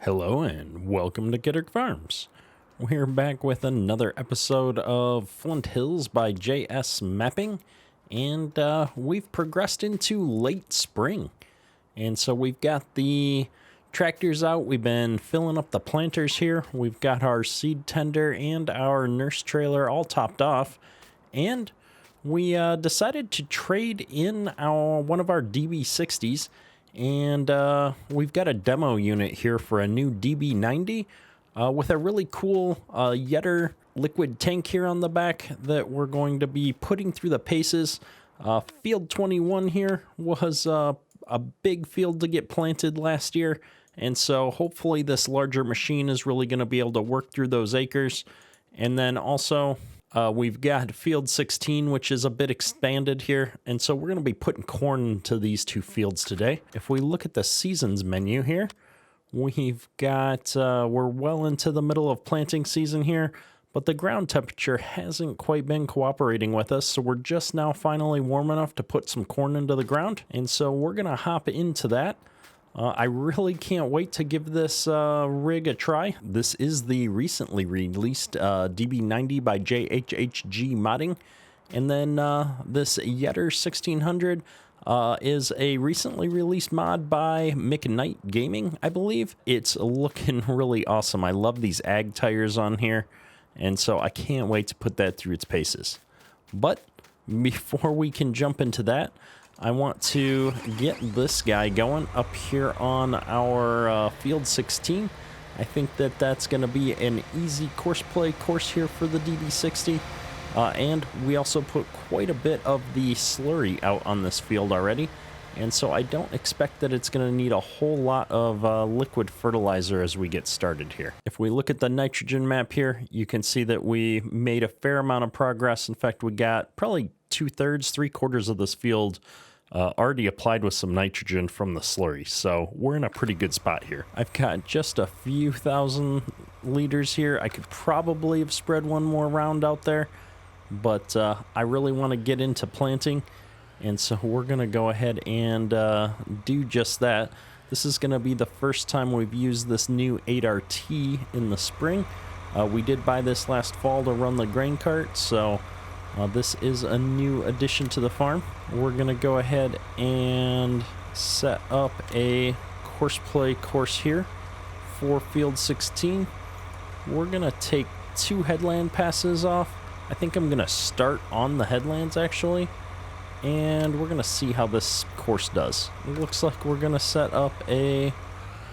Hello and welcome to Kidder Farms. We're back with another episode of Flint Hills by JS Mapping, and we've progressed into late spring. And so we've got the tractors out, we've been filling up the planters here, we've got our seed tender and our nurse trailer all topped off, and we decided to trade in one of our DB60s. And we've got a demo unit here for a new DB90 with a really cool Yetter liquid tank here on the back that we're going to be putting through the paces. Field 21 here was a big field to get planted last year. And so hopefully this larger machine is really going to be able to work through those acres. And then also we've got field 16, which is a bit expanded here. And so we're going to be putting corn into these two fields today. If we look at the seasons menu here, we've got, we're well into the middle of planting season here, but the ground temperature hasn't quite been cooperating with us. So we're just now finally warm enough to put some corn into the ground. And so we're going to hop into that. I really can't wait to give this rig a try. This is the recently released DB90 by JHHG Modding. And then this Yetter 1600 is a recently released mod by McKnight Gaming, I believe. It's looking really awesome. I love these ag tires on here. And so I can't wait to put that through its paces. But before we can jump into that, I want to get this guy going up here on our field 16. I think that that's going to be an easy course here for the DB60. And we also put quite a bit of the slurry out on this field already. And so I don't expect that it's going to need a whole lot of liquid fertilizer as we get started here. If we look at the nitrogen map here, you can see that we made a fair amount of progress. In fact, we got probably 2/3, 3/4 of this field already applied with some nitrogen from the slurry, so we're in a pretty good spot here. I've got just a few thousand liters here. I could probably have spread one more round out there, but I really want to get into planting, and so we're going to go ahead and do just that. This is going to be the first time we've used this new 8RT in the spring. We did buy this last fall to run the grain cart, so this is a new addition to the farm. We're going to go ahead and set up a course here for field 16. We're going to take 2 headland passes off. I think I'm going to start on the headlands actually, and we're going to see how this course does. It looks like we're going to set up a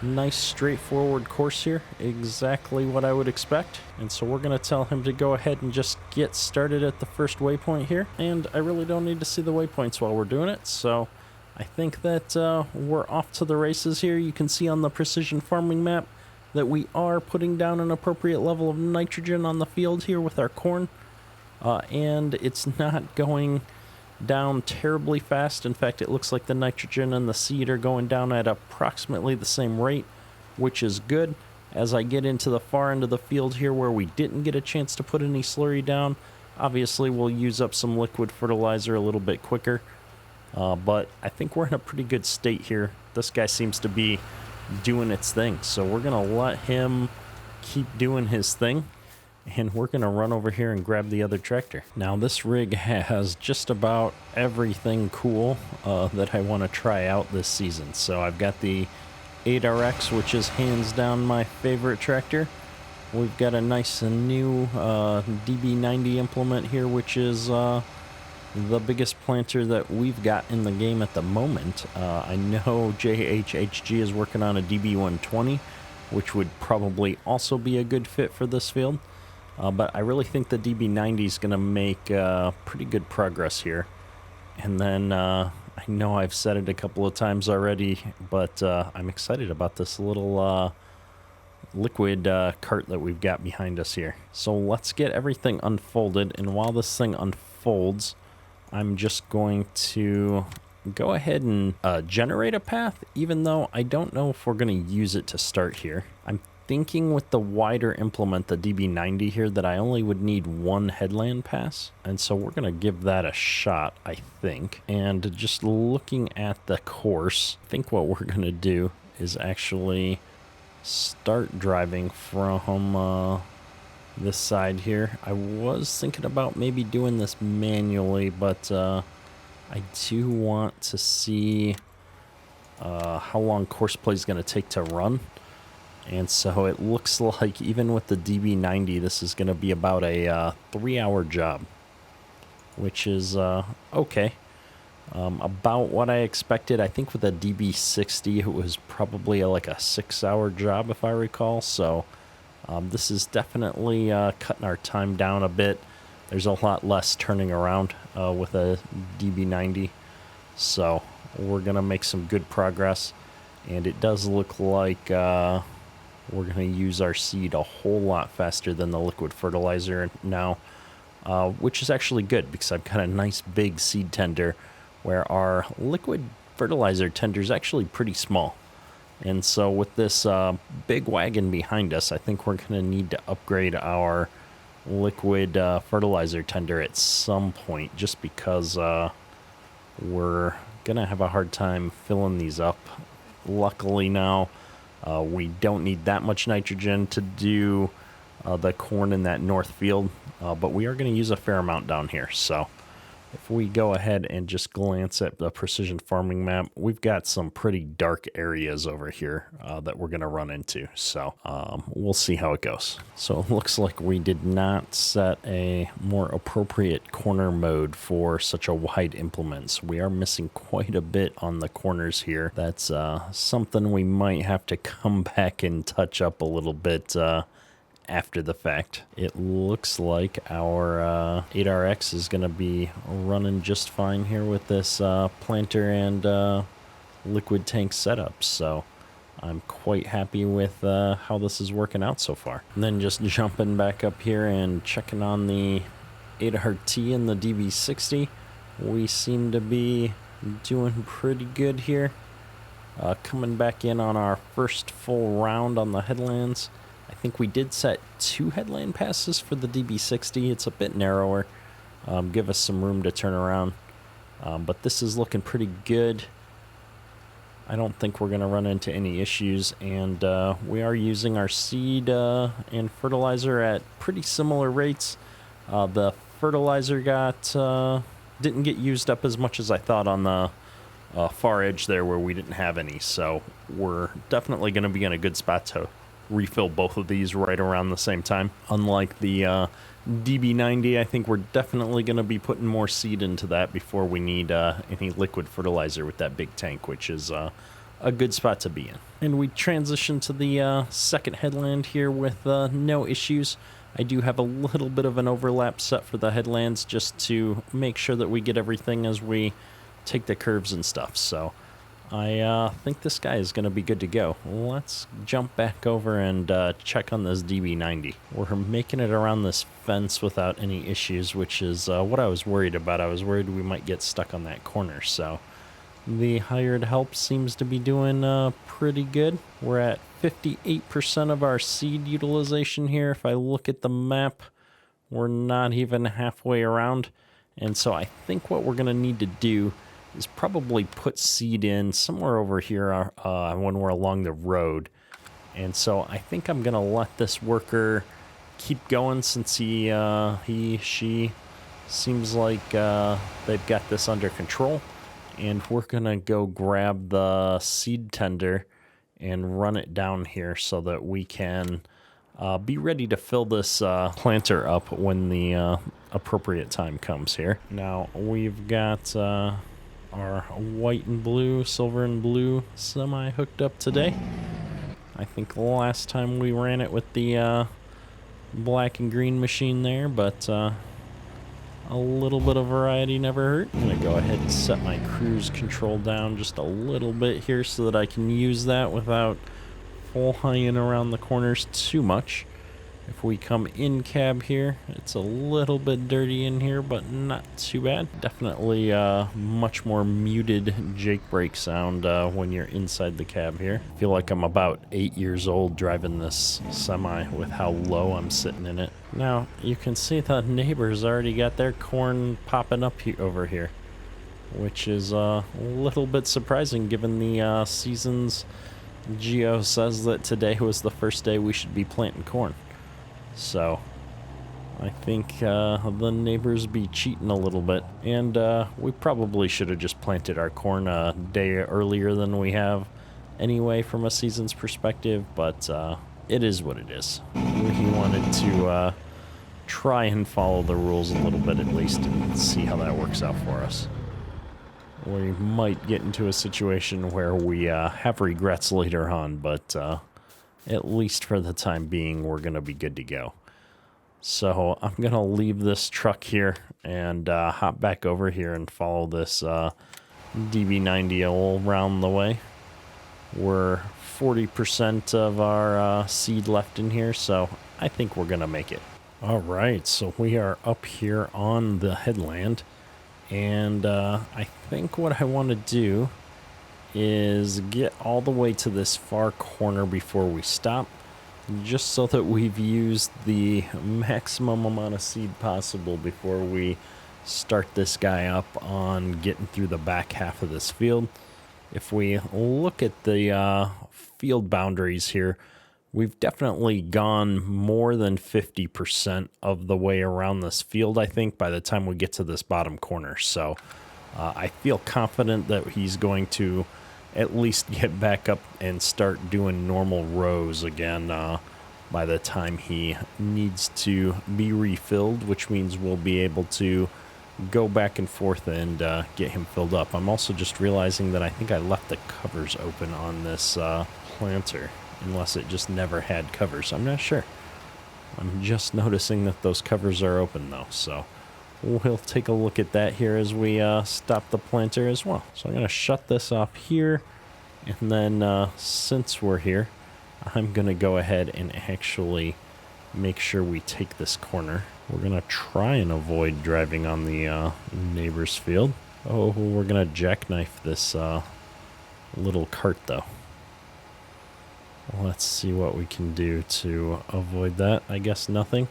nice straightforward course here, exactly what I would expect. And so we're going to tell him to go ahead and just get started at the first waypoint here. And I really don't need to see the waypoints while we're doing it, so I think that we're off to the races here. You can see on the precision farming map that we are putting down an appropriate level of nitrogen on the field here with our corn, and it's not going down terribly fast. In fact, it looks like the nitrogen and the seed are going down at approximately the same rate, which is good. As I get into the far end of the field here where we didn't get a chance to put any slurry down, obviously we'll use up some liquid fertilizer a little bit quicker, but I think we're in a pretty good state here. This guy seems to be doing its thing, so we're gonna let him keep doing his thing. And we're going to run over here and grab the other tractor. Now, this rig has just about everything cool that I want to try out this season. So I've got the 8RX, which is hands down my favorite tractor. We've got a nice new DB90 implement here, which is the biggest planter that we've got in the game at the moment. I know JHHG is working on a DB120, which would probably also be a good fit for this field. But I really think the DB90 is going to make pretty good progress here. And then I know I've said it a couple of times already, but I'm excited about this little liquid cart that we've got behind us here. So let's get everything unfolded. And while this thing unfolds, I'm just going to go ahead and generate a path, even though I don't know if we're going to use it to start here. I'm thinking with the wider implement, the DB90 here, that I only would need 1 headland pass. And so we're going to give that a shot, I think. And just looking at the course, I think what we're going to do is actually start driving from this side here. I was thinking about maybe doing this manually, but I do want to see how long course play is going to take to run. And so it looks like even with the DB90, this is going to be about a 3-hour job, which is okay. About what I expected. I think with the DB60, it was probably like a 6-hour job, if I recall. So this is definitely cutting our time down a bit. There's a lot less turning around with a DB90. So we're going to make some good progress. And it does look like we're going to use our seed a whole lot faster than the liquid fertilizer now, which is actually good because I've got a nice big seed tender where our liquid fertilizer tender is actually pretty small. And so with this big wagon behind us, I think we're going to need to upgrade our liquid fertilizer tender at some point, just because we're going to have a hard time filling these up. Luckily now, we don't need that much nitrogen to do the corn in that north field, but we are going to use a fair amount down here. So if we go ahead and just glance at the precision farming map, we've got some pretty dark areas over here that we're going to run into. So we'll see how it goes. So it looks like we did not set a more appropriate corner mode for such a wide implement. So we are missing quite a bit on the corners here. That's something we might have to come back and touch up a little bit after the fact. It looks like our 8RX is going to be running just fine here with this planter and liquid tank setup. So I'm quite happy with how this is working out so far. And then just jumping back up here and checking on the 8RT and the DB60. We seem to be doing pretty good here. Coming back in on our first full round on the headlands. I think we did set 2 headland passes for the DB60. It's a bit narrower. Give us some room to turn around. But this is looking pretty good. I don't think we're going to run into any issues. And we are using our seed and fertilizer at pretty similar rates. The fertilizer didn't get used up as much as I thought on the far edge there where we didn't have any. So we're definitely going to be in a good spot to refill both of these right around the same time. Unlike the DB90, I think we're definitely going to be putting more seed into that before we need any liquid fertilizer with that big tank, which is a good spot to be in. And we transition to the second headland here with no issues. I do have a little bit of an overlap set for the headlands just to make sure that we get everything as we take the curves and stuff. So I think this guy is going to be good to go. Let's jump back over and check on this DB90. We're making it around this fence without any issues, which is what I was worried about. I was worried we might get stuck on that corner. So the hired help seems to be doing pretty good. We're at 58% of our seed utilization here. If I look at the map, we're not even halfway around. And so I think what we're going to need to do is probably put seed in somewhere over here when we're along the road. And so I think I'm going to let this worker keep going since she seems like they've got this under control. And we're going to go grab the seed tender and run it down here so that we can be ready to fill this planter up when the appropriate time comes here. Now we've got our white and blue, silver and blue semi hooked up today. I think the last time we ran it with the black and green machine there, but a little bit of variety never hurt. I'm going to go ahead and set my cruise control down just a little bit here so that I can use that without flying around the corners too much. If we come in cab here, it's a little bit dirty in here, but not too bad. Definitely much more muted Jake brake sound when you're inside the cab here. I feel like I'm about 8 years old driving this semi with how low I'm sitting in it. Now, you can see the neighbors already got their corn popping up over here, which is a little bit surprising given the seasons Geo says that today was the first day we should be planting corn. So I think the neighbors be cheating a little bit. And we probably should have just planted our corn a day earlier than we have anyway from a season's perspective. But it is what it is. We wanted to try and follow the rules a little bit at least and see how that works out for us. We might get into a situation where we have regrets later on, but at least for the time being, we're going to be good to go. So I'm going to leave this truck here and hop back over here and follow this DB90 all around the way. We're 40% of our seed left in here, so I think we're going to make it. All right, so we are up here on the headland, and I think what I want to do is get all the way to this far corner before we stop, just so that we've used the maximum amount of seed possible before we start this guy up on getting through the back half of this field. If we look at the field boundaries here, we've definitely gone more than 50% of the way around this field, I think, by the time we get to this bottom corner. So I feel confident that he's going to at least get back up and start doing normal rows again by the time he needs to be refilled, which means we'll be able to go back and forth and get him filled up. I'm also just realizing that I think I left the covers open on this planter, unless it just never had covers. I'm not sure. I'm just noticing that those covers are open though, so we'll take a look at that here as we stop the planter as well. So I'm going to shut this off here, and then since we're here, I'm going to go ahead and actually make sure we take this corner. We're going to try and avoid driving on the neighbor's field. Oh, we're going to jackknife this little cart though. Let's see what we can do to avoid that. I guess nothing.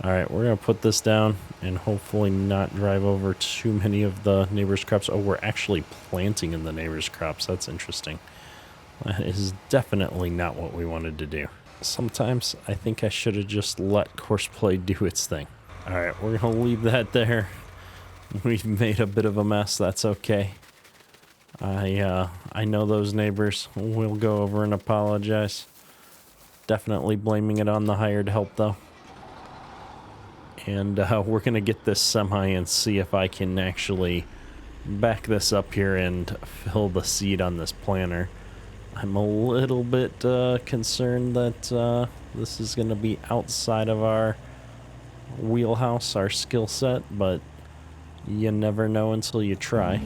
Alright, we're going to put this down and hopefully not drive over too many of the neighbor's crops. Oh, we're actually planting in the neighbor's crops. That's interesting. That is definitely not what we wanted to do. Sometimes I think I should have just let Courseplay do its thing. Alright, we're going to leave that there. We've made a bit of a mess. That's okay. I know those neighbors. We'll go over and apologize. Definitely blaming it on the hired help, though. And we're going to get this semi and see if I can actually back this up here and fill the seed on this planter. I'm a little bit concerned that this is going to be outside of our wheelhouse, our skill set, but you never know until you try.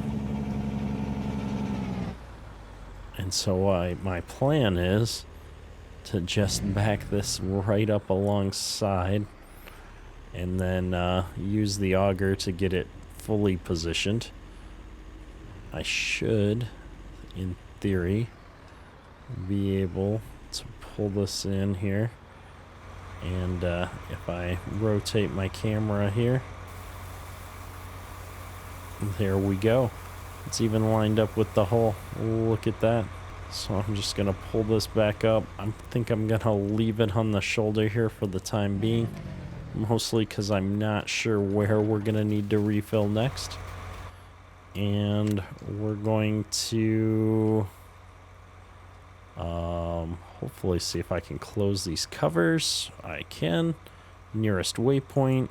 And so my plan is to just back this right up alongside and then use the auger to get it fully positioned. I should, in theory, be able to pull this in here. And if I rotate my camera here, there we go. It's even lined up with the hole. Look at that. So I'm just going to pull this back up. I think I'm going to leave it on the shoulder here for the time being. Mostly because I'm not sure where we're going to need to refill next. And we're going to hopefully see if I can close these covers. I can. Nearest waypoint.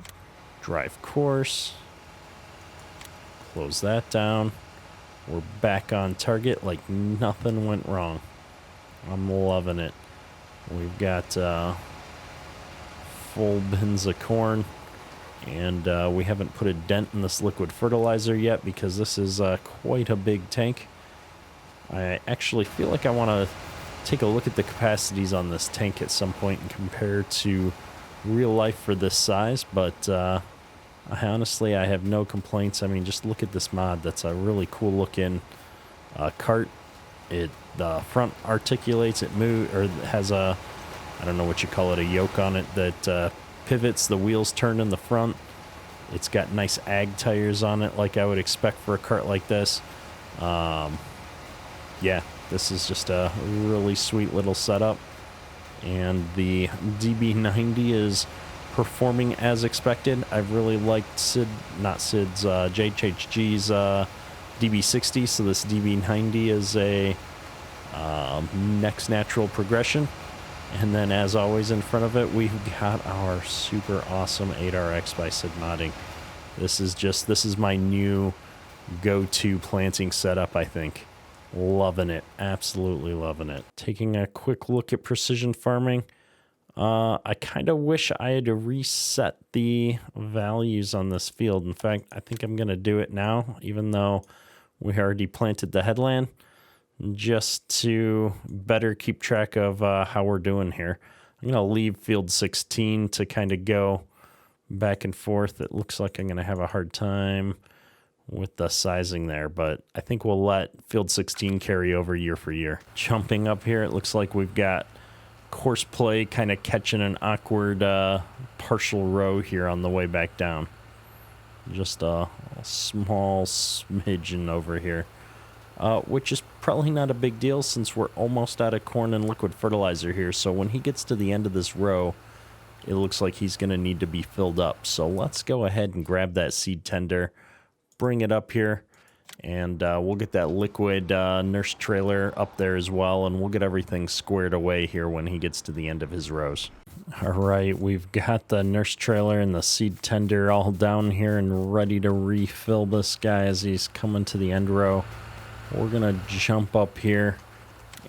Drive course. Close that down. We're back on target like nothing went wrong. I'm loving it. We've got full bins of corn, and we haven't put a dent in this liquid fertilizer yet because this is quite a big tank. I actually feel like I want to take a look at the capacities on this tank at some point and compare to real life for this size, but honestly, I have no complaints. I mean, just look at this mod. That's a really cool looking cart. The front articulates, it moves, or has a, I don't know what you call it, a yoke on it that pivots. The wheels turn in the front. It's got nice ag tires on it like I would expect for a cart like this. Yeah, this is just a really sweet little setup. And the DB90 is performing as expected. I've really liked JHG's DB60, so this DB90 is a next natural progression. And then, as always, in front of it, we've got our super awesome 8RX by Sid Modding. This is my new go-to planting setup, I think. Loving it. Absolutely loving it. Taking a quick look at precision farming. I kind of wish I had to reset the values on this field. In fact, I think I'm going to do it now, even though we already planted the headland, just to better keep track of how we're doing here. I'm going to leave field 16 to kind of go back and forth. It looks like I'm going to have a hard time with the sizing there, but I think we'll let field 16 carry over year for year. Jumping up here, it looks like we've got course play kind of catching an awkward partial row here on the way back down. Just a small smidgen over here. Which is probably not a big deal since we're almost out of corn and liquid fertilizer here. So when he gets to the end of this row, it looks like he's going to need to be filled up. So let's go ahead and grab that seed tender, bring it up here, and we'll get that liquid nurse trailer up there as well, and we'll get everything squared away here when he gets to the end of his rows. All right, we've got the nurse trailer and the seed tender all down here and ready to refill this guy as he's coming to the end row. We're gonna jump up here,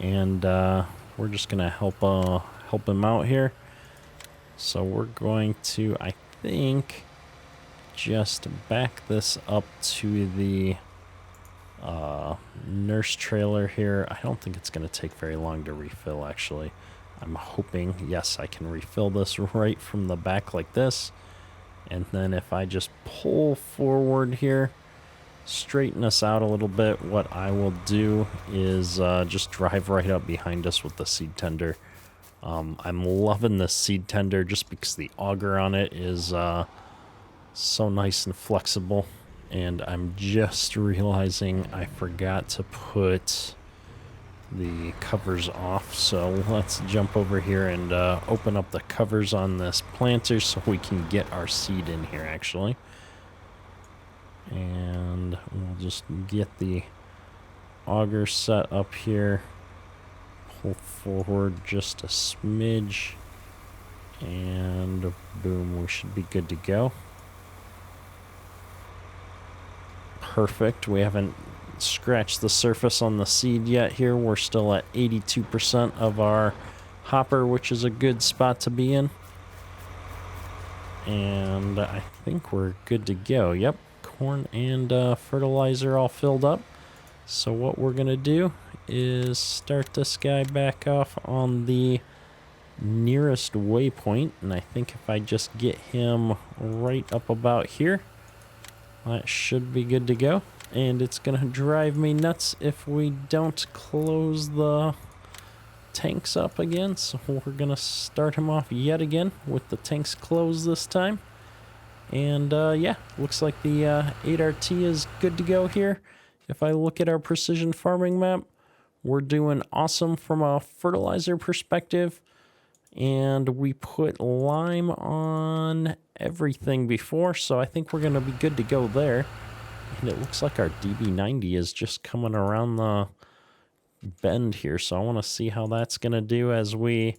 and we're just gonna help him out here. So we're going to, I think, just back this up to the nurse trailer here. I don't think it's gonna take very long to refill, actually. I'm hoping, yes, I can refill this right from the back like this. And then if I just pull forward here, straighten us out a little bit, what I will do is just drive right up behind us with the seed tender. I'm loving this seed tender just because the auger on it is so nice and flexible. And I'm just realizing I forgot to put the covers off, so let's jump over here and open up the covers on this planter so we can get our seed in here, actually. And we'll just get the auger set up here, pull forward just a smidge, and boom, we should be good to go. Perfect. We haven't scratched the surface on the seed yet here. We're still at 82% of our hopper, which is a good spot to be in. And I think we're good to go. Yep. Corn and fertilizer all filled up. So what we're gonna do is start this guy back off on the nearest waypoint, and I think if I just get him right up about here, that should be good to go. And it's gonna drive me nuts if we don't close the tanks up again, so we're gonna start him off yet again with the tanks closed this time. And yeah, looks like the 8RT is good to go here. If I look at our precision farming map, we're doing awesome from a fertilizer perspective. And we put lime on everything before, so I think we're going to be good to go there. And it looks like our DB90 is just coming around the bend here, so I want to see how that's going to do as we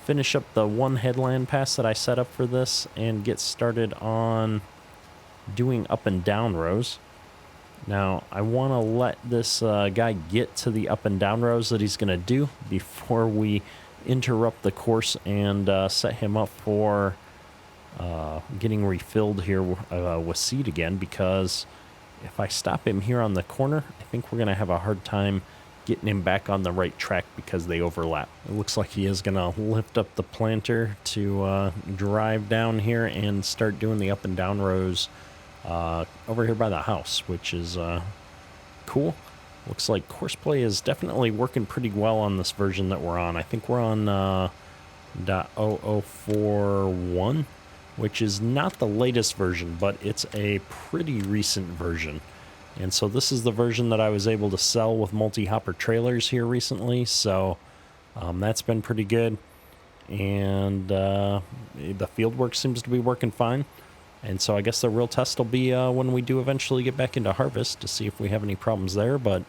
finish up the one headland pass that I set up for this and get started on doing up and down rows. Now, I want to let this guy get to the up and down rows that he's going to do before we interrupt the course and set him up for getting refilled here with seed again, because if I stop him here on the corner, I think we're going to have a hard time getting him back on the right track because they overlap. It looks like he is going to lift up the planter to drive down here and start doing the up and down rows over here by the house, which is cool. Looks like courseplay is definitely working pretty well on this version that we're on. I think we're on .0041, which is not the latest version, but it's a pretty recent version. And so this is the version that I was able to sell with multi-hopper trailers here recently. So that's been pretty good. And the field work seems to be working fine. And so I guess the real test will be when we do eventually get back into harvest to see if we have any problems there. But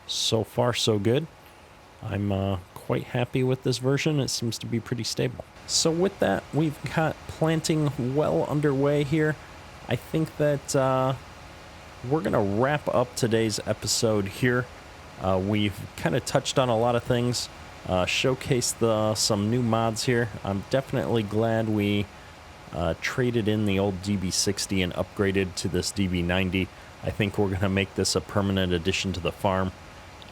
so far, so good. I'm quite happy with this version. It seems to be pretty stable. So with that, we've got planting well underway here. I think that we're going to wrap up today's episode here. We've kind of touched on a lot of things, showcased some new mods here. I'm definitely glad we traded in the old DB60 and upgraded to this DB90. I think we're going to make this a permanent addition to the farm.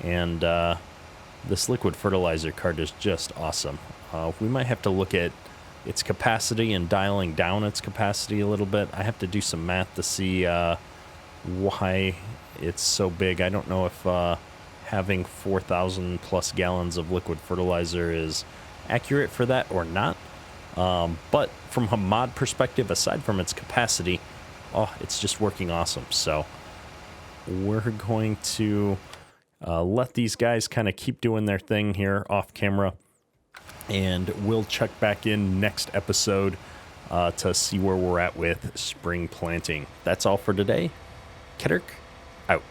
And this liquid fertilizer cart is just awesome. We might have to look at its capacity and dialing down its capacity a little bit. I have to do some math to see why it's so big. I don't know if having 4,000 plus gallons of liquid fertilizer is accurate for that or not. But from a mod perspective, aside from its capacity, it's just working awesome. So we're going to let these guys kind of keep doing their thing here off camera, and we'll check back in next episode to see where we're at with spring planting. That's all for today. Kitterk out.